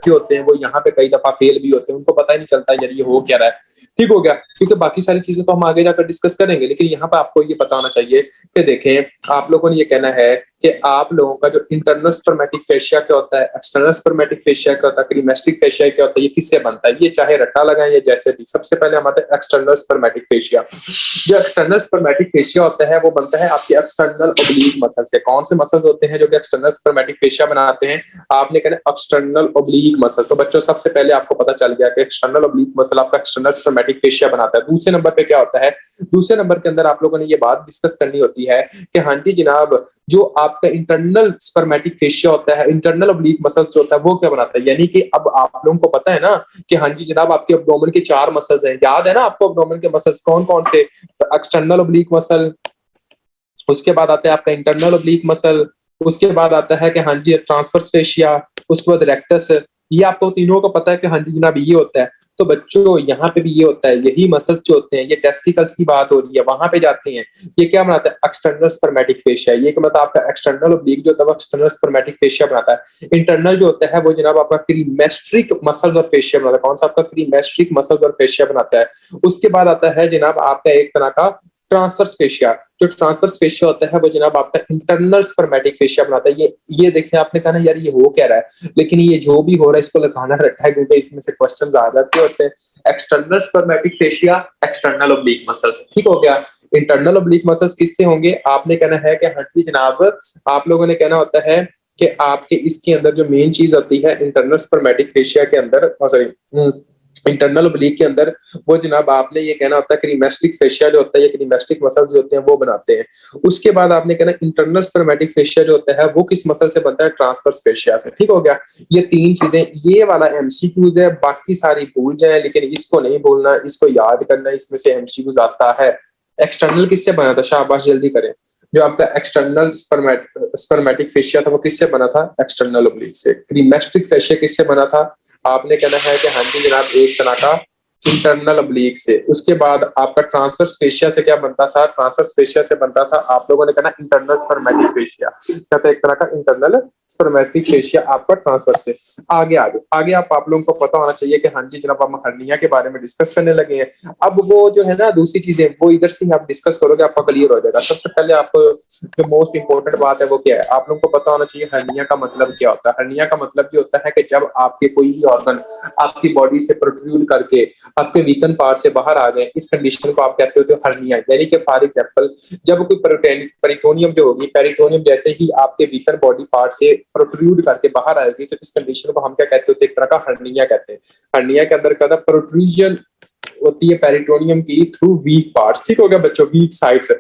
बच्चे होते हैं वो यहाँ पे कई दफा फेल भी होते हैं, उनको पता ही नहीं चलता यार ये हो क्या रहा है। ठीक हो गया, क्योंकि बाकी सारी चीजें तो हम आगे जाकर डिस्कस करेंगे, लेकिन यहाँ पे आपको ये पता होना चाहिए कि देखें आप लोगों ने ये कहना है कि आप लोगों का जो इंटरनल स्पर्मेटिक फेशिया क्या होता है, एक्सटर्नल स्पर्मेटिक फेशिया क्या होता है, क्रीमेस्टिक फेशिया क्या होता है, ये किससे बनता है, ये चाहे रट्टा लगाएं या जैसे भी। सबसे पहले हमारे एक्सटर्नल स्पर्मेटिक फेशिया। जो एक्सटर्नल स्पर्मेटिक फेशिया होता है वो बनता है आपके एक्सटर्नल ओब्लीक मसल से। कौन से मसल्स होते हैं जो कि एक्सटर्नल स्पर्मेटिक फेशिया बनाते हैं? आपने कहना एक्सटर्नल ओब्लीक मसल। तो बच्चों सबसे पहले आपको पता चल गया कि एक्सटर्नल ओब्लीक मसल आपका एक्सटर्नल स्पर्मेटिक फेशिया बनाता है। दूसरे नंबर पे क्या होता है? दूसरे नंबर के अंदर आप लोगों ने ये बात डिस्कस करनी होती है कि हाँ जी जनाब, जो आपका इंटरनल स्पर्मेटिक फेशिया होता है, इंटरनल ओब्लीक मसल्स जो होता है वो क्या बनाता है? यानी कि अब आप लोगों को पता है ना कि हाँ जी जनाब आपके एब्डोमेन के 4 मसल्स हैं, याद है ना आपको एब्डोमेन के मसल्स कौन कौन से? एक्सटर्नल ओब्लीक मसल, उसके बाद आता है आपका इंटरनल ओब्लीक मसल, उसके बाद आता है कि हाँ जी ट्रांसवर्स फेशिया, उसके बाद रेक्टस। ये आपको तीनों को पता है कि हाँ जी जनाब ये होता है। तो बच्चों यहाँ पे भी ये होता है, यही मसल्स जो होते हैं, ये टेस्टिकल्स की बात हो रही है, वहां पे जाते हैं। ये क्या बनाता है? External spermatic fascia. ये मतलब आपका एक्सटर्नल ओब्लीक जो होता है वो एक्सटर्नल स्पर्मेटिक फेशिया बनाता है। इंटरनल जो होता है वो जनाब आपका क्रीमेस्ट्रिक मसल्स और फेशिया बनाता है। कौन सा? आपका क्रीमेस्ट्रिक मसल्स और फेशिया बनाता है। उसके बाद आता है जनाब आपका एक तरह का ट्रांसवर्स फेशिया। जो ट्रांसवर्स फेशिया होता है वो जनाब आपका इंटरनल स्पर्मेटिक फेशिया बनाता है। ये देखिए, आपने कहा ना यार ये हो क्या रहा है, लेकिन ये जो भी हो रहा है इसको लगाना रखा है, क्योंकि इसमें से क्वेश्चंस आ जाते होते हैं। External spermatic fascia, external oblique muscles. ठीक हो गया। इंटरनल ओब्लीक मसल्स किससे होंगे? आपने कहना है कि हड्डी जनाब, आप लोगों ने कहना होता है कि आपके इसके अंदर जो मेन चीज होती है इंटरनल स्पर्मेटिक फेशिया के अंदर, सॉरी इंटरनल ओब्लीक के अंदर, वो जनाब आपने ये कहना होता है क्रीमेस्टिक फेशिया जो होता है, ये क्रीमेस्टिक मसल्स जो होते हैं वो बनाते हैं। उसके बाद आपने कहना इंटरनल स्पर्मेटिक फेशिया जो होता है वो किस मसल से बनता है? ट्रांसवर्स फेशिया से। ठीक हो गया। ये 3 चीजें, ये वाला एमसीक्यूज है, बाकी सारी भूल जाए, लेकिन इसको नहीं भूलना, इसको याद करना, इसमें से एमसीक्यूज आता है। एक्सटर्नल किससे बना था? शाबाश जल्दी करें। जो आपका एक्सटर्नल स्पर्मेटिक फेशिया था वो किससे बना था? एक्सटर्नल ओब्लीक से। क्रीमेस्टिक फेशिया किससे बना था? आपने कहना है कि हाँ जी जनाब एक तरह का इंटरनल ओब्लीक से। उसके बाद आपका ट्रांसवर्स फेशिया से क्या बनता था? ट्रांसवर्स फेशिया से बनता था आप लोगों ने कहना इंटरनल स्पर्मेटिक फेशिया। क्या था? एक तरह का इंटरनल स्पर्मेटिक फेशिया आपका ट्रांसवर्स से। आगे आगे आगे आप लोगों को पता होना चाहिए कि हाँ जी जनाब हम हर्निया के बारे में डिस्कस करने लगे हैं। अब वो जो है ना दूसरी चीजें वो इधर से आप डिस्कस करोगे, आपका क्लियर हो जाएगा। सबसे पहले आपको जो मोस्ट इंपॉर्टेंट बात है वो क्या है? आप लोगों को पता होना चाहिए हर्निया का मतलब क्या होता है। हर्निया का मतलब ये होता है कि जब आपके कोई भी ऑर्गन आपकी बॉडी से प्रोट्रूड करके आपके वीकन पार्ट से बाहर आ गए, इस कंडीशन को आप कहते हो हर्निया। यानी कि फॉर एग्जांपल जब कोई पेरिटोनियम जो होगी, पेरिटोनियम जैसे ही आपके वीकन बॉडी पार्ट से प्रोट्रूड करके बाहर आएगी, तो इस कंडीशन को हम क्या कहते होते हैं? एक तरह का हर्निया कहते हैं। हर्निया के अंदर क्या था? प्रोट्रूजन होती है पेरिटोनियम की थ्रू वीक पार्ट्स। ठीक हो गया बच्चों, वीक साइड्स।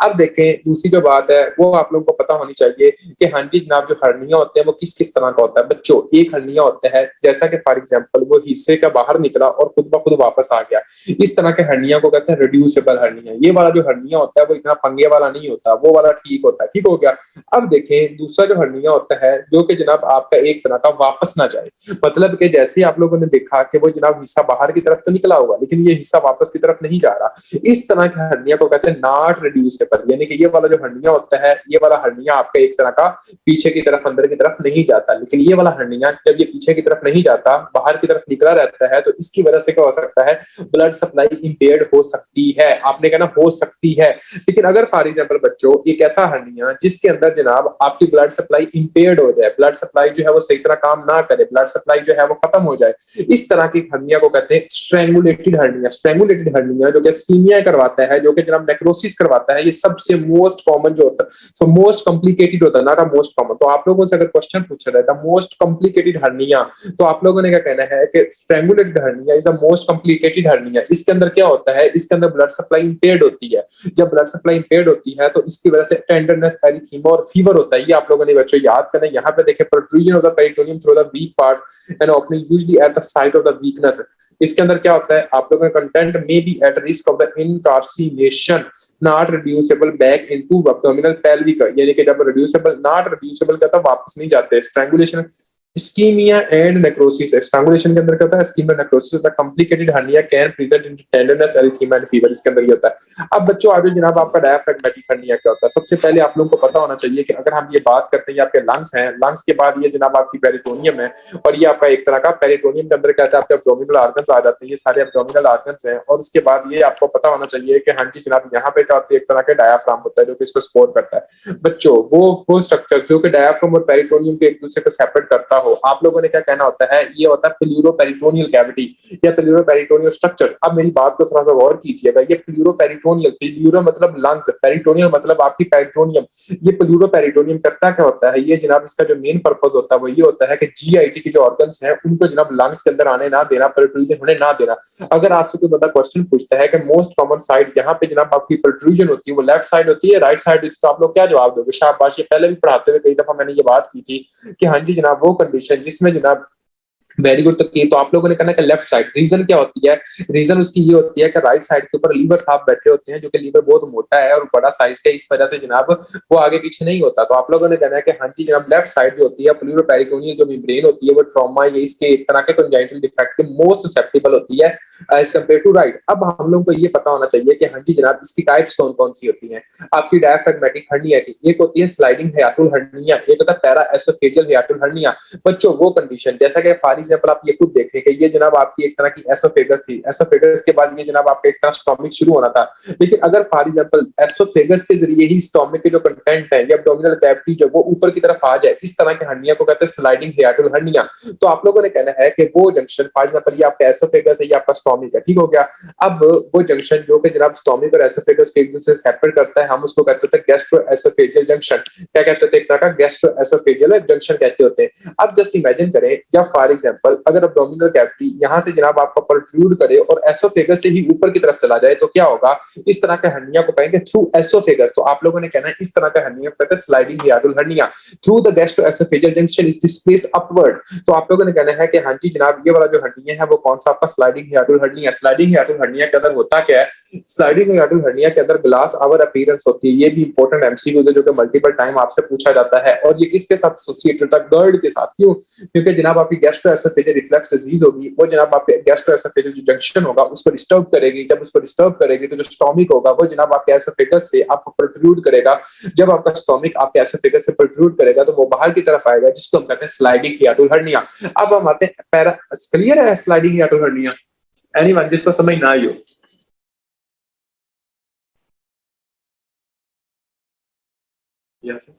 अब देखें दूसरी जो बात है वो आप लोगों को पता होनी चाहिए कि हाँ जी जनाब जो हर्निया होते हैं वो किस किस तरह का होता है। बच्चों एक हर्निया होता है जैसा कि फॉर एग्जांपल वो हिस्से का बाहर निकला और खुद ब खुद वापस आ गया, इस तरह के हर्निया को कहते हैं रिड्यूसेबल हर्निया। ये वाला जो हर्निया होता है वो इतना पंगे वाला नहीं होता, वो वाला ठीक होता है। ठीक हो गया। अब देखें दूसरा जो हर्निया होता है जो कि जनाब आपका एक तरह का वापस ना जाए, मतलब कि जैसे आप लोगों ने देखा कि वो जनाब हिस्सा बाहर की तरफ तो निकला हुआ लेकिन ये हिस्सा वापस की तरफ नहीं जा रहा, इस तरह के हर्निया को कहते हैं नॉट रिड्यूसेबल। यानी कि ये वाला जो हर्निया होता है, ये वाला हर्निया आपका एक तरह का पीछे की तरफ अंदर की तरफ नहीं जाता, लेकिन ये वाला हर्निया जब ये पीछे की तरफ नहीं जाता बाहर की तरफ निकला रहता है, तो इसकी वजह से क्या हो सकता है? ब्लड सप्लाई इंपेयर्ड हो सकती है। आपने कहना हो सकती है, लेकिन अगर फॉर एग्जांपल बच्चों एक ऐसा हर्निया जिसके अंदर जनाब आपकी ब्लड सप्लाई इंपेयर्ड हो जाए, ब्लड सप्लाई जो है वो सही तरह काम ना करे, ब्लड सप्लाई जो है वो खत्म हो जाए, इस तरह की हर्निया को कहते हैं स्ट्रैंगुलेटेड हर्निया। स्ट्रैंगुलेटेड हर्निया जो कि इस्कीमिया करवाता है, जो कि जनाब नेक्रोसिस करवाता है, ये सबसे मोस्ट कॉमन जो होता है, सो मोस्ट कॉम्प्लिकेटेड होता है, नॉट अ मोस्ट कॉमन। तो आप लोगों से अगर क्वेश्चन पूछा जाए द मोस्ट कॉम्प्लिकेटेड हर्निया, तो आप लोगों ने क्या कहना है कि strangulated hernia is the most complicated hernia. इसके अंदर क्या होता है? इसके अंदर ब्लड सप्लाई इंपेयर्ड होती है। जब ब्लड सप्लाई इंपेयर्ड होती है तो इसकी वजह से टेंडरनेस, एरिथीमा और फीवर होता है। ये आप लोगों ने बच्चों याद करना है। यहाँ पे देखें protrusion of the peritoneum through the weak part and opening usually at the site of the weakness. इसके अंदर क्या होता है? आप लोगों का content may be at risk of the incarceration not reducible back into abdominal pelvic. यानी कि जब रिड्यूसेबल, नॉट रिड्यूसेबल कहता है वापस नहीं जाते, strangulation ischaemia and necrosis, strangulation के अंदर क्या होता है, इस्कीमिया नेक्रोसिस होता है। Complicated hernia can present in tenderness, erythema and fever, इसके अंदर ये होता है। अब बच्चों आगे जनाब आपका डायफ्रैगमेटिक हर्निया क्या होता है। सबसे पहले आप लोगों को पता होना चाहिए कि अगर हम ये बात करते हैं, ये आपके लंग्स हैं, लंग्स के बाद ये जनाब आपकी पेरिटोनियम है, और ये आपका एक तरह का पेरिटोनियम के अंदर क्या होता है, आपके एब्डोमिनल ऑर्गन्स आ जाते हैं, ये सारे एब्डोमिनल ऑर्गन्स हैं। और उसके बाद ये आपको पता होना चाहिए कि हाँ जी जनाब यहाँ पे क्या होती है, एक तरह का डायाफ्राम होता है जो कि इसको सपोर्ट करता है। बच्चों वो स्ट्रक्चर जो कि डायाफ्राम और पेरिटोनियम के एक दूसरे को सेपरेट करता हो, आप लोगों ने क्या कहना होता है, ये होता है प्लूरोपेरिटोनियल कैविटी या प्लूरोपेरिटोनियल स्ट्रक्चर। अब मेरी बात को थोड़ा सा गौर कीजिएगा, ये प्लूरोपेरिटोनियल, प्लूरो मतलब लंग्स, पेरिटोनियल मतलब आपकी पेरिटोनियम। ये प्लूरोपेरिटोनियम करता क्या होता है, ये जनाब इसका जो मेन पर्पस होता है वो ये होता है कि जीआईटी के जो ऑर्गन्स हैं उनको जनाब लंग्स के अंदर आने ना देना, प्रोट्रूजन होने ना देना। अगर आपसे कोई बंदा क्वेश्चन पूछता है कि मोस्ट कॉमन साइड यहाँ पे जनाब आपकी प्रोट्रूजन होती है वो लेफ्ट साइड होती है, राइट साइड होती है, तो आप लोग क्या जवाब दोगे? शाबाश, ये पहले भी पढ़ाते हुए कई दफा मैंने ये बात की थी कि हाँ जी जनाब वो कंडीशन जिसमें जनाब, वेरी गुड, तो आप लोगों ने कहना कि लेफ्ट साइड। रीजन क्या होती है? रीजन उसकी ये होती है कि राइट साइड के ऊपर लीवर साहब बैठे होते हैं, जो कि लीवर बहुत मोटा है और बड़ा साइज का, इस वजह से जनाब वो आगे पीछे नहीं होता। तो आप लोगों ने कहना है कि हाँ जी जनाब लेफ्ट साइड जो होती है प्लूरोपेरिटोनियल जो मेम्ब्रेन होती है वो ट्रॉमा या इसके एक तरह के कंजाइटल डिफेक्ट के मोस्ट ससेप्टेबल होती है एज कम्पेयर टू राइट। अब हम लोग को ये पता होना चाहिए कि हाँ जी जनाब इसकी टाइप्स कौन कौन सी होती हैं। आपकी डायफ्रैगमेटिक हर्निया की एक होती है स्लाइडिंग हियाटुल हर्निया, एक होता है पैरा एसोफेजियल हियाटुल हर्निया। बच्चों वो कंडीशन जैसा कि फॉर एग्जांपल आप ये खुद देखें कि ये जनाब आपकी एक तरह की एसोफेगस थी, एसोफेगस के बाद ये जनाब आपका एक तरह स्टोमिक शुरू होना था। लेकिन अगर फॉर एग्जांपल एसोफेगस के जरिए ही स्टोमिक के जो कंटेंट है या एब्डोमिनल कैविटी जो वो ऊपर की तरफ आ जाए, इस तरह के हर्निया को कहते हैं स्लाइडिंग हियाटुल हर्निया। तो आप लोगों ने कहना है कि वो जंक्शन फॉर एग्जांपल ये आपका एसोफेगस है, ये आपका स्टोमिक है, ठीक हो गया। अब वो जंक्शन जो कि जनाब स्टोमिक और एसोफेगस को एक दूसरे से सेपरेट करता है, हम उसको कहते थे गैस्ट्रो एसोफेजियल जंक्शन। क्या कहते थे? एक तरह का गैस्ट्रो एसोफेजियल जंक्शन कहते होते हैं। अब जस्ट इमेजिन करें जब फॉर एग्जांपल अगर एब्डोमिनल कैविटी यहां से जनाब आपका प्रोट्रूड करे और एसोफेगस से ही ऊपर की तरफ चला जाए तो क्या होगा? इस तरह का हर्निया को कहेंगे थ्रू एसोफेगस। तो आप लोगों ने कहना है इस तरह का हर्निया को कहते हैं sliding hiatal hernia. Through the gastro oesophageal junction is displaced upward. तो आप लोगों ने कहना है कि हाँ जी जनाब ये वाला जो हर्निया है वो कौन सा आपका sliding hiatal hernia. Sliding hiatal hernia के अंदर होता क्या है? स्लाइडिंग हियाटुल हर्निया के अंदर ग्लास आवर अपीयरेंस होती है। ये भी इंपॉर्टेंट एमसीक्यू है जो कि मल्टीपल टाइम आपसे पूछा जाता है। और ये किसके साथ एसोसिएट होता है? गर्ड के साथ। क्यों? क्योंकि जनाब आपकी गैस्ट्रोएसोफेजियल रिफ्लक्स डिजीज होगी, वो जनाब आपके गैस्ट्रोएसोफेजियल जो जंक्शन होगा उसको डिस्टर्ब करेगी। जब उसको डिस्टर्ब करेगी तो जो स्टोमिक होगा वो जनाब आपके एसोफेगस से आपको प्रोट्रूड करेगा। जब आपका स्टोमिक आपके एसोफेगस से प्रोट्रूड करेगा तो वो बाहर की तरफ आएगा, जिसको हम कहते हैं स्लाइडिंग हियाटुल हर्निया। अब हम आते हैं पैरा, क्लियर है स्लाइडिंग हियाटुल हर्निया? एनीवन जिसको समझ ना आई हो? यस।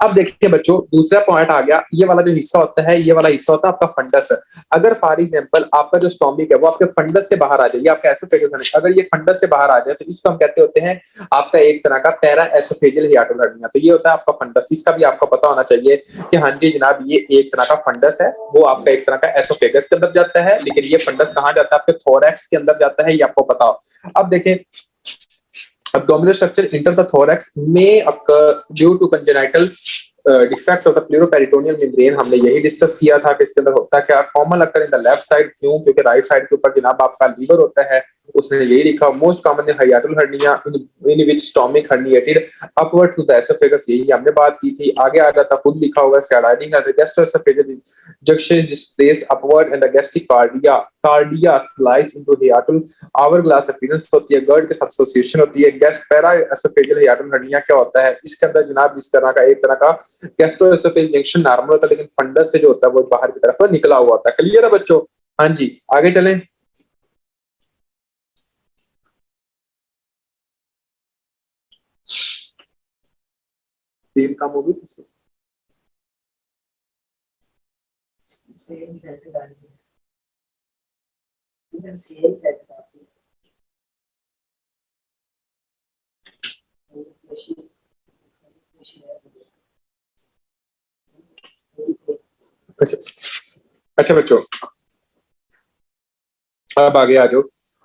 अब देखिए बच्चों दूसरा पॉइंट आ गया, ये वाला जो हिस्सा होता है, ये वाला हिस्सा होता है आपका फंडस। अगर फॉर एग्जांपल आपका जो स्टोमिक है वो आपके फंडस से बाहर आ जाए, ये आपका एसोफेगस, अगर ये फंडस से बाहर आ जाए तो इसको हम कहते होते हैं आपका एक तरह का पैरा एसोफेजियल हियाटुल हर्निया। तो ये होता है आपका फंडस। इसका भी आपको पता होना चाहिए कि हाँ जी जनाब ये एक तरह का फंडस है, वो आपका एक तरह का एसोफेगस के अंदर जाता है, लेकिन ये फंडस कहाँ जाता है? आपके थोरैक्स के अंदर जाता है, ये आपको पता हो। अब देखें abdominal structure enter the thorax may occur due to congenital defect of the pleuroperitoneal membrane. हमने यही डिस्कस किया था कि इसके अंदर होता क्या, common occur in the left side. क्यों? क्योंकि राइट साइड के ऊपर जनाब आपका लीवर होता है। उसने यही लिखा most common hiatal hernia in which stomach herniated upward to the oesophagus, यही हमने बात की थी। आगे आ जाता खुद लिखा हुआ sliding gastrooesophageal junction is displaced upward and the gastric cardia cardia slice into hiatal hourglass appearance होती है, गर्ड के साथ एसोसिएशन होती है। Gas para oesophageal hiatal hernia क्या होता है? इसके अंदर जनाब इस तरह का एक तरह का गैस्ट्रोएसोफेजियल जंक्शन नॉर्मल होता है, लेकिन फंडस से जो होता है वो बाहर की तरफ निकला हुआ होता है। क्लियर है बच्चों? हाँ जी आगे चलें। तीन काम होगी तो अच्छा। अच्छा बच्चों अब आगे आ जाओ।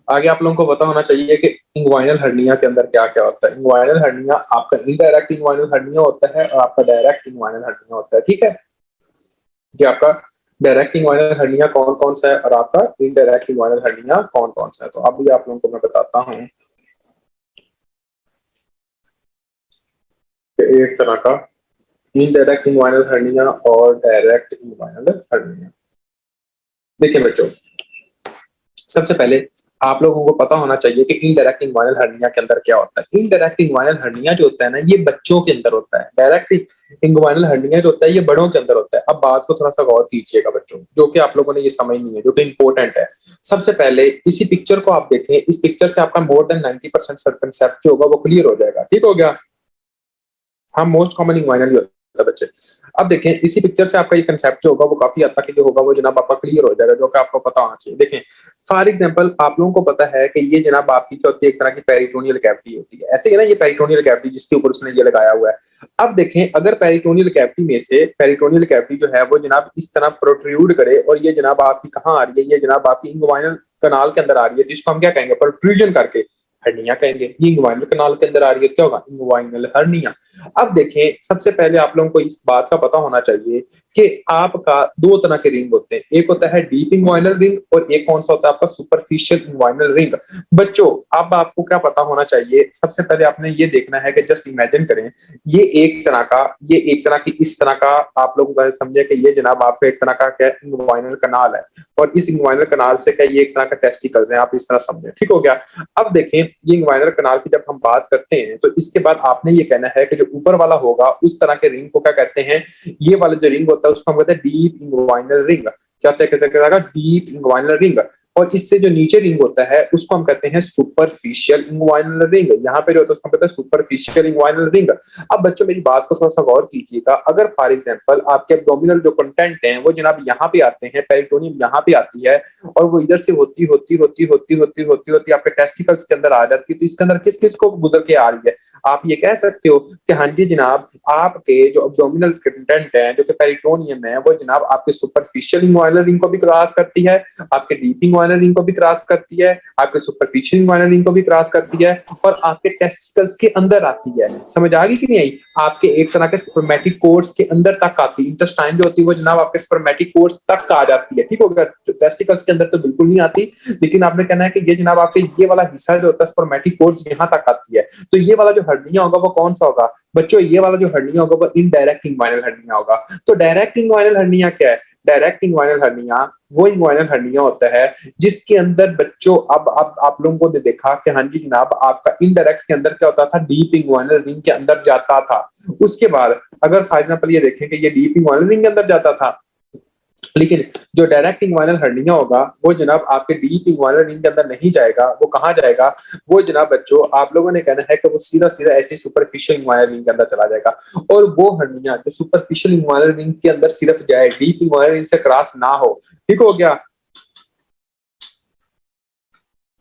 आगे आप लोगों को पता होना चाहिए कि इंग्वाइनल हर्निया के अंदर क्या क्या होता है। इंग्वाइनल हर्निया आपका इनडायरेक्ट इंग्वाइनल हर्निया होता है और आपका डायरेक्ट इंग्वाइनल हर्निया होता है, ठीक है? कि आपका डायरेक्ट इंग्वाइनल हर्निया कौन कौन सा है और आपका इनडायरेक्ट इंग्वाइनल हर्निया कौन कौन सा है। तो अभी आप लोगों को मैं बताता हूँ। एक तरह का इनडायरेक्ट इंग्वाइनल हर्निया और डायरेक्ट इंग्वाइनल हर्निया। देखिए बच्चों, सबसे पहले आप लोगों को पता होना चाहिए कि इनडायरेक्ट इंग्वाइनल हर्निया के अंदर क्या होता है। इनडायरेक्ट इंग्वाइनल हर्निया जो होता है ना, ये बच्चों के अंदर होता है। डायरेक्ट इंग्वाइनल हर्निया जो होता है ये बड़ों के अंदर होता है। अब बात को थोड़ा सा गौर कीजिएगा बच्चों, जो कि आप लोगों ने ये समझनी है, जो कि इंपॉर्टेंट है। सबसे पहले इसी पिक्चर को आप देखें, इस पिक्चर से आपका मोर देन 90% कंसेप्ट जो होगा वो क्लियर हो जाएगा। ठीक हो गया? हाँ, मोस्ट कॉमन इंग्वाइनल ही होता है बच्चे। अब देखें, इसी पिक्चर से आपका ये कंसेप्ट जो होगा वो काफी हद तक जो होगा वो जनाब आपका क्लियर हो जाएगा, जो कि आपको पता होना चाहिए। देखें, फॉर एग्जांपल आप लोगों को पता है कि ये जनाब आपकी जो होती है एक तरह की पेरिटोनियल कैविटी होती है। ऐसे ही ना, ये पेरिटोनियल कैविटी जिसके ऊपर उसने ये लगाया हुआ है। अब देखें, अगर पेरिटोनियल कैविटी में से पेरिटोनियल कैविटी जो है वो जनाब इस तरह प्रोट्रूड करे और ये जनाब आपकी कहाँ आ रही है, ये जनाब आपकी इंग्वाइनल कनाल के अंदर आ रही है, जिसको हम क्या कहेंगे, प्रोट्रूजन करके हर्निया कहेंगे। ये इंग्वाइनल कनाल के अंदर आ रही है तो क्या होगा, इंग्वाइनल हर्निया। अब देखें, सबसे पहले आप लोगों को इस बात का पता होना चाहिए कि आपका दो तरह के रिंग होते हैं। एक होता है डीप इंग्वाइनल रिंग और एक कौन सा होता है आपका सुपरफिशियल इंग्वाइनल रिंग। बच्चों, अब आपको क्या पता होना चाहिए, सबसे पहले आपने ये देखना है कि जस्ट इमेजिन करें, ये एक तरह का, ये एक तरह की इस तरह का आप लोग समझे कि ये जनाब आपका एक तरह का क्या इंग्वाइनल कनाल है, और इस इंग्वाइनल कनाल से क्या ये एक तरह का टेस्टिकल्स है, आप इस तरह समझे। ठीक हो गया? अब देखें, ये इंग्वाइनल कनाल की जब हम बात करते हैं तो इसके बाद आपने ये कहना है कि जो ऊपर वाला होगा उस तरह के रिंग को क्या कहते हैं, ये वाला जो रिंग होता है उसको हम कहते हैं डीप इंग्वाइनल रिंग। क्या कहते हैं, डीप इंग्वाइनल रिंग। और इससे जो नीचे रिंग होता है उसको हम कहते हैं सुपरफिशियल इंग्वाइनल रिंग। यहाँ पे जो होता है उसको हम कहते हैं सुपरफिशियल इंग्वाइनल रिंग। अब बच्चों मेरी बात को थोड़ा सा गौर कीजिएगा, अगर फॉर एग्जांपल आपके एब्डोमिनल जो कंटेंट हैं वो जनाब यहाँ पे आते हैं, पेरिटोनियम यहाँ पे आती है, और वो इधर से होती होती होती होती होती होती होती आपके टेस्टिकल्स के अंदर आ जाती है, तो इसके अंदर किस किस को गुजर के आ रही है, आप ये कह सकते हो कि हाँ जी जनाब, आपके जो एब्डोमिनल कंटेंट है जो कि पेरिटोनियम है वो जनाब आपके सुपरफिशियल इंग्वाइनल रिंग को भी क्रॉस करती है, आपके डीप इंग्वाइनल रिंग को भी क्रॉस करती है, आपके सुपरफिशियल इंग्वाइनल रिंग को भी क्रॉस करती है, और आपके टेस्टिकल्स के अंदर आती है। समझ आ गई कि नहीं आई? आपके एक तरह के स्पर्मेटिक कोर्स के अंदर तक आती है। इंटेस्टाइन जो होती है वो जनाब आपके स्पर्मेटिक कोर्स तक आ जाती है। ठीक हो गया? टेस्टिकल्स के अंदर तो बिल्कुल नहीं आती, लेकिन आपने कहना है कि ये जनाब आपके ये वाला हिस्सा जो होता है स्पर्मेटिक कोर्स यहाँ तक आती है। तो ये वाला जो हर्निया होगा वो कौन सा होगा बच्चों? ये वाला जो हर्निया होगा वो इनडायरेक्ट इंग्वाइनल हर्निया होगा। तो डायरेक्ट इंग्वाइनल हर्निया क्या है? डायरेक्ट इंग्वाइनल हर्निया वो इंग्वाइनल हर्निया होता है जिसके अंदर बच्चों, अब आप लोगों ने देखा कि हाँ जी जनाब, आपका इनडायरेक्ट के अंदर क्या होता था, डीप इंग्वाइनल रिंग के अंदर जाता था। उसके बाद अगर फॉर एग्जांपल ये देखें कि ये डीप इंग्वाइनल रिंग के अंदर जाता था, लेकिन जो डायरेक्ट इंग्वाइनल हर्निया होगा वो जनाब आपके डीप इंग्वाइनल रिंग के अंदर नहीं जाएगा। वो कहाँ जाएगा? वो जनाब बच्चों आप लोगों ने कहना है कि वो सीधा सीधा ऐसे सुपरफिशियल इंग्वाइनल रिंग के अंदर चला जाएगा। और वो हर्निया जो सुपरफिशियल इंग्वाइनल रिंग के अंदर सिर्फ जाए, डीप इंग्वाइनल रिंग से क्रॉस ना हो। ठीक हो गया?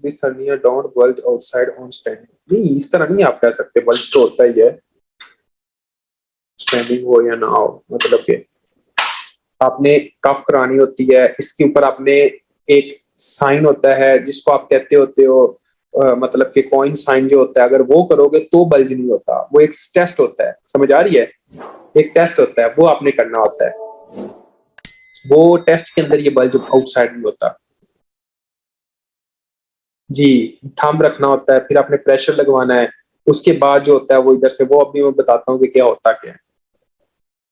This hernia don't bulge outside on standing. नहीं, इस तरह नहीं आप कह सकते, बल्ज तो होता ही है, स्टैंडिंग हो या ना हो। मतलब कि आपने कफ करानी होती है, इसके ऊपर आपने एक साइन होता है जिसको आप कहते होते हो मतलब कि कॉइन साइन जो होता है, अगर वो करोगे तो बल्ज नहीं होता। वो एक टेस्ट होता है, समझ आ रही है? एक टेस्ट होता है, वो आपने करना होता है। वो टेस्ट के अंदर ये बल्ज आउटसाइड नहीं होता जी। थंब रखना होता है, फिर आपने प्रेशर लगवाना है। उसके बाद जो होता है वो इधर से, वो अभी मैं बताता हूँ कि क्या होता क्या है।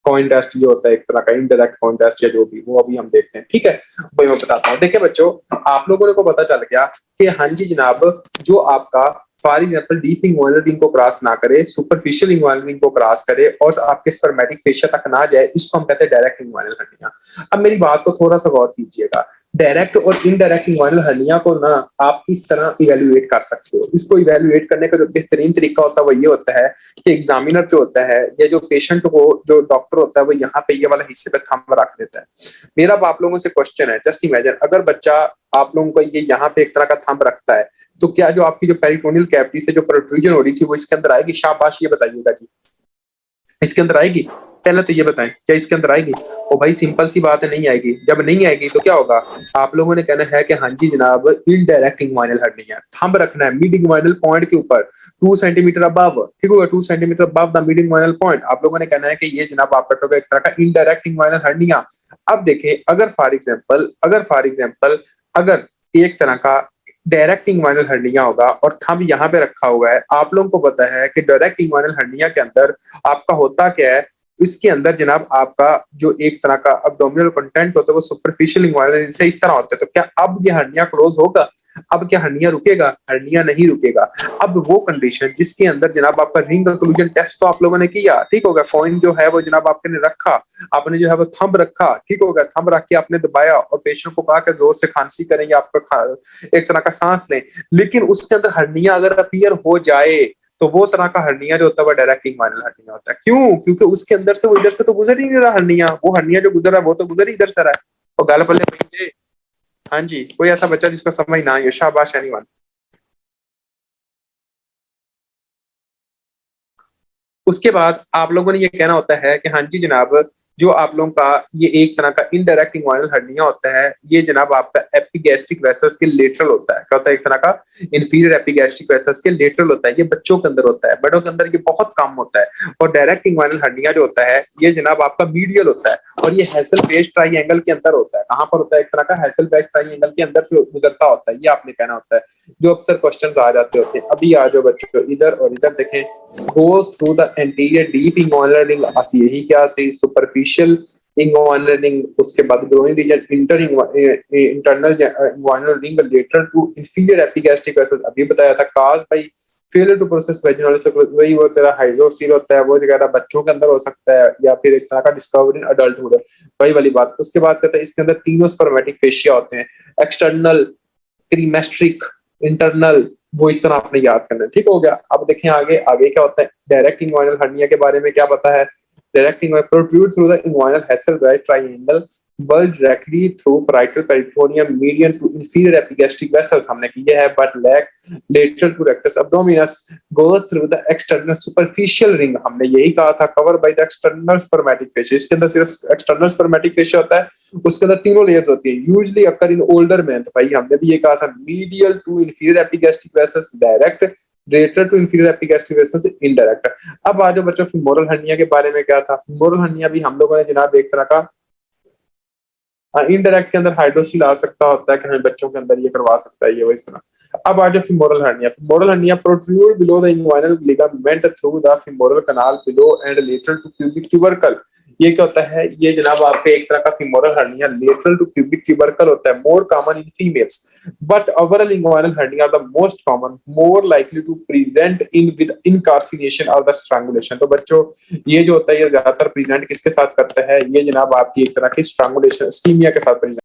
कॉइन टेस्ट जो होता है एक तरह का इनडायरेक्ट कॉइन टेस्ट या जो भी, वो अभी हम देखते हैं। ठीक है, वही मैं बताता हूँ। देखिए बच्चों, आप लोगों को पता चल गया कि हाँ जी जनाब, जो आपका for example deep inguinal ring को क्रॉस ना करे, सुपरफिशियल इंग्वाइनल रिंग को क्रॉस करे और आपके स्पर्मेटिक फेशिया तक ना जाए, इसको हम कहते हैं डायरेक्ट इंग्वाइनल हर्निया। अब मेरी बात को थोड़ा सा गौर कीजिएगा, डायरेक्ट और इनडायरेक्ट इंग्वाइनल हर्निया को ना आप किस तरह इवेल्युएट कर सकते हो। इसको इवेल्युएट करने का जो बेहतरीन तरीका होता है वो ये होता है कि एग्जामिनर जो होता है या जो पेशेंट को जो डॉक्टर होता है वो यहाँ पे ये वाला हिस्से पे थंब रख देता है। मेरा आप लोगों से क्वेश्चन है, जस्ट इमेजिन अगर बच्चा आप लोगों को ये यहाँ पे एक तरह का थंब रखता है, तो क्या जो आपकी जो पेरिटोनियल कैविटी से जो प्रोट्रूजन हो रही थी वो इसके अंदर आएगी? शाबाश, ये बताइएगा जी, इसके अंदर आएगी? पहले तो ये बताएं, क्या इसके अंदर आएगी? ओ भाई सिंपल सी बात है, नहीं आएगी। जब नहीं आएगी तो क्या होगा? आप लोगों ने कहना है कि हाँ जी जनाब, इनडायरेक्ट इंग्वाइनल हर्निया। थंब रखना है मिड इंग्वाइनल पॉइंट के ऊपर 2 सेंटीमीटर अबव। ठीक होगा? 2 centimetre above the mid inguinal point. आप लोगों ने कहना है कि ये जनाब आपका होगा एक तरह का इनडायरेक्ट इंग्वाइनल हर्निया। अब देखें, अगर फॉर एग्जाम्पल अगर एक तरह का डायरेक्ट इंग्वाइनल हर्निया होगा और थंब यहाँ पे रखा हुआ है। आप लोगों को पता है कि डायरेक्ट इंग्वाइनल हर्निया के अंदर आपका होता क्या है, इसके अंदर जनाब आपका जो एक तरह का अब्डोमिनल कंटेंट होता है वो सुपरफिशियल इंग्वाइनल से इस तरह होता है। तो क्या अब ये हर्निया क्लोज होगा? अब क्या हर्निया रुकेगा? हर्निया नहीं रुकेगा। अब वो कंडीशन जिसके अंदर जनाब आपका रिंग ओक्लूजन टेस्ट तो आप लोगों ने किया, ठीक होगा, कॉइन जो है वो जनाब आपने रखा, आपने जो है वो थंब रखा, ठीक होगा, थंब रख के आपने दबाया और पेशेंट को कहा कि जोर से खांसी करें या आपका एक तरह का सांस लें, लेकिन उसके अंदर हर्निया अगर अपीयर हो जाए तो वो तरह का हर्निया जो होता है वो डायरेक्ट इंग्वाइनल हर्निया होता है। क्यों? क्योंकि उसके अंदर से वो इधर से तो गुजर ही नहीं रहा हर्निया, वो हर्निया जो गुजर रहा है वो तो गुजर ही इधर से रहा है। और गाल पल्ले बच्चे, हाँ जी, कोई ऐसा बच्चा जिसको समझ ना आए, शाबाश एनीवन। उसके बाद आप लोगों ने ये कहना होता है कि हाँ जी जनाब, जो आप लोगों का ये एक तरह का इनडायरेक्ट इंग्वाइनल हर्निया होता है, ये जनाब आपका एपिगैस्ट्रिक वेसल्स के लेटरल होता है। क्या होता है? एक तरह का इंफीरियर एपिगैस्ट्रिक वेसल्स के लेटरल होता है। ये बच्चों के अंदर होता है, बड़ों के अंदर ये बहुत कम होता है। और डायरेक्ट इंग्वाइनल हर्निया जो होता है ये जनाब आपका मीडियल होता है और ये हैसल बेस ट्राइंगल के अंदर होता है। कहाँ पर होता है? एक तरह का हैसल बेस ट्राइंगल के अंदर से गुजरता होता है। ये आपने कहना होता है, जो अक्सर क्वेश्चन आ जाते होते हैं। अभी आ जाओ बच्चों, इधर और इधर देखें। goes through the anterior deep inguinal ring, यही क्या सी सुपरफिशियल inguinal ring, उसके बाद groin region, internal inguinal ring lateral to inferior epigastric vessels। अभी बताया था caused by failure to process vaginal secretion, वही वो तेरा हाइड्रोसील होता है, वो वगैरह बच्चों के अंदर हो सकता है या फिर एक तरह का डिस्कवरी इन अडल्टहुड, वही वाली बात। उसके बाद कहता है इसके अंदर तीनों स्पर्मेटिक फेशिया होते हैं, एक्सटर्नल, क्रीमेस्ट्रिक, इंटरनल, वो इस तरह आपने याद करना है। ठीक हो गया? अब देखें आगे, आगे क्या होता है। डायरेक्ट इंग्वाइनल हर्निया के बारे में क्या पता है? Direct inguinal protrude through the inguinal hassle triangle bulge directly through parietal peritoneum median to inferior epigastric vessels, हमने किया है, but lack lateral to rectus abdominis, goes through the external superficial ring, हमने यही कहा था, covered by the external spermatic fascia। इसके अंदर सिर्फ external spermatic fascia होता है, उसके अंदर तीनों लेयर्स होती हैं, usually occur in older man. तो भाई हमने भी ये कहा था, medial to inferior epigastric vessels direct, lateral to inferior epigastric vessels indirect. अब आ जाओ बच्चों फिमोरल हर्निया के बारे में क्या था। फिमोरल हर्निया भी हम लोगों ने जनाब एक तरह का इनडायरेक्ट के अंदर हाइड्रोसील आ सकता होता है कि हमें बच्चों के अंदर ये करवा सकता है, ये वो इस तरह। अब आ जाओ femoral hernia. Femoral hernia protrude below the inguinal ligament through the femoral canal below and lateral to pubic tubercle. ये क्या होता है? ये जनाब आपके एक तरह का femoral hernia lateral to pubic tubercle होता है, more common in females, but overall inguinal hernia are the most common, more likely to present in with incarceration और द स्ट्रैंगुलेशन। तो बच्चों ये जो होता है ये ज्यादातर प्रेजेंट किसके साथ करता है? ये जनाब आपकी एक तरह की स्ट्रैंगुलेशन, स्कीमिया के साथ प्रेजेंट